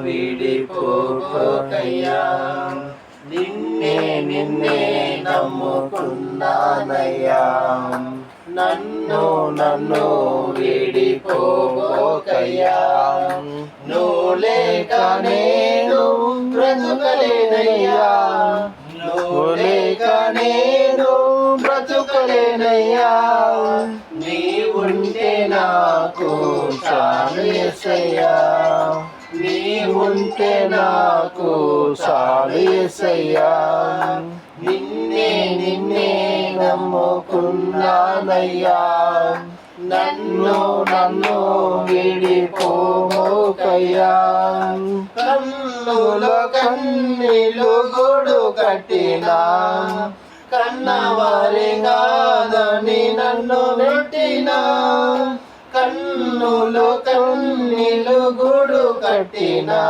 విడిపోకయ్యా. నిన్నే నిన్నే నమ్ముకున్నానయ్యా, నన్ను విడిపోకయ్యా. నువ్వు లేక నేను బ్రతుకలేనయ్యా, నువ్వు లేక నేను బ్రతుకలేనయ్యా. నీవుంటే నాకు చాలు యేసయ్యా, నీవుంటే నాకు చాలు యేసయ్యా. నిన్నే నిన్నే నమ్ముకున్నానయ్యా, నన్ను విడిపోకయ్యా. కన్నుల కన్నీలు గూడు కట్టినా, కన్నవారి కాదని నన్ను నెట్టినా. కన్నులు కన్నీలు గూడు కట్టినా,